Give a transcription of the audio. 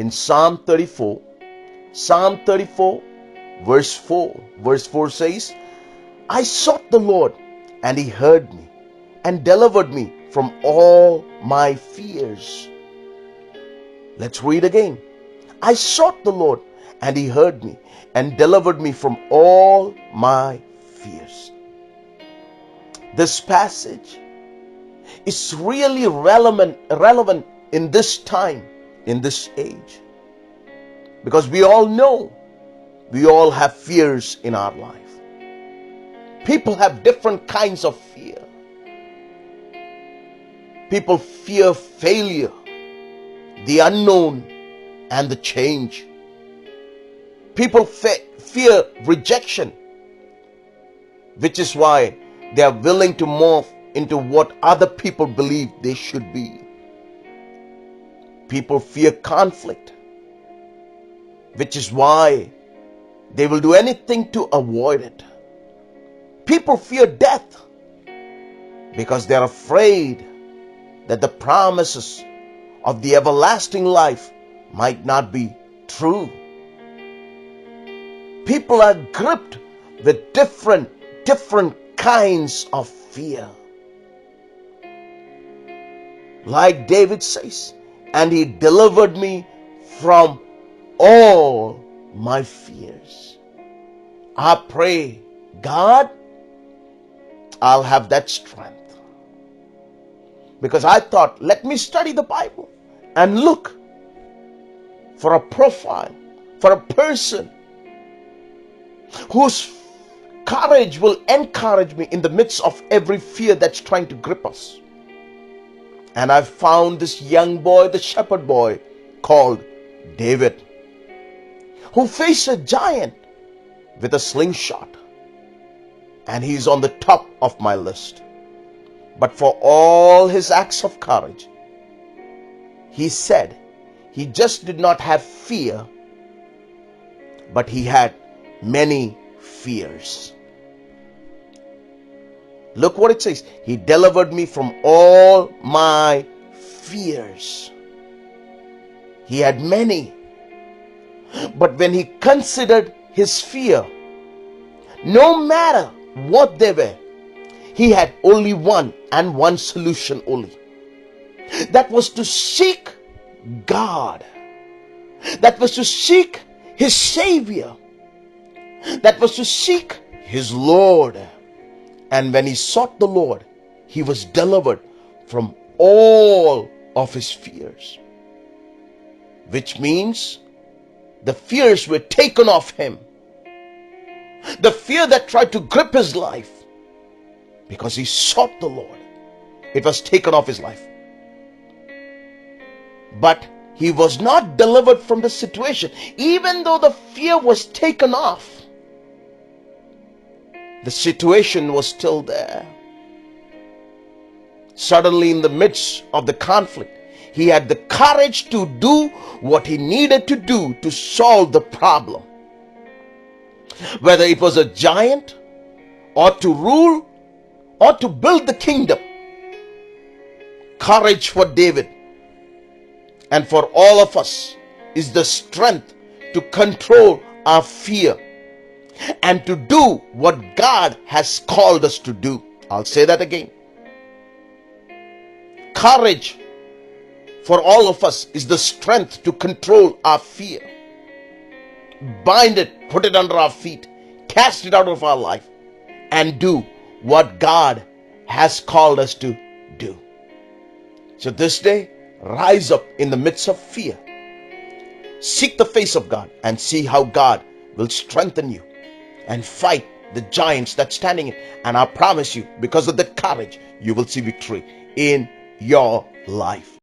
in Psalm 34. Psalm 34 verse 4. Verse 4 says, I sought the Lord, and he heard me, and delivered me from all my fears. Let's read again. I sought the Lord, and he heard me, and delivered me from all my fears. This passage is really relevant in this time, in this age. Because we all know, we all have fears in our life. People have different kinds of fear. People fear failure, the unknown, and the change. People fear rejection, which is why they are willing to morph into what other people believe they should be. People fear conflict, which is why they will do anything to avoid it. People fear death because they are afraid that the promises of the everlasting life might not be true. People are gripped with different kinds of fear. Like David says, and he delivered me from all my fears. I pray, God, I'll have that strength. Because I thought, let me study the Bible and look for a profile, for a person whose courage will encourage me in the midst of every fear that's trying to grip us. And I found this young boy, the shepherd boy, called David, who faced a giant with a slingshot. And he's on the top of my list. But for all his acts of courage, he said he just did not have fear, but he had many fears. Look what it says. He delivered me from all my fears. He had many. But when he considered his fear, no matter what they were, he had only one solution only. That was to seek God. That was to seek his Savior. That was to seek his Lord. And when he sought the Lord, he was delivered from all of his fears. Which means the fears were taken off him. The fear that tried to grip his life, because he sought the Lord, it was taken off his life. But he was not delivered from the situation. Even though the fear was taken off, the situation was still there. Suddenly, in the midst of the conflict, he had the courage to do what he needed to do to solve the problem. Whether it was a giant, or to rule, or to build the kingdom. Courage for David and for all of us is the strength to control our fear and to do what God has called us to do. I'll say that again. Courage for all of us is the strength to control our fear. Bind it, put it under our feet, cast it out of our life, and do what God has called us to do. So this day, rise up in the midst of fear. Seek the face of God and see how God will strengthen you and fight the giants that's standing in. And I promise you, because of that courage, you will see victory in your life.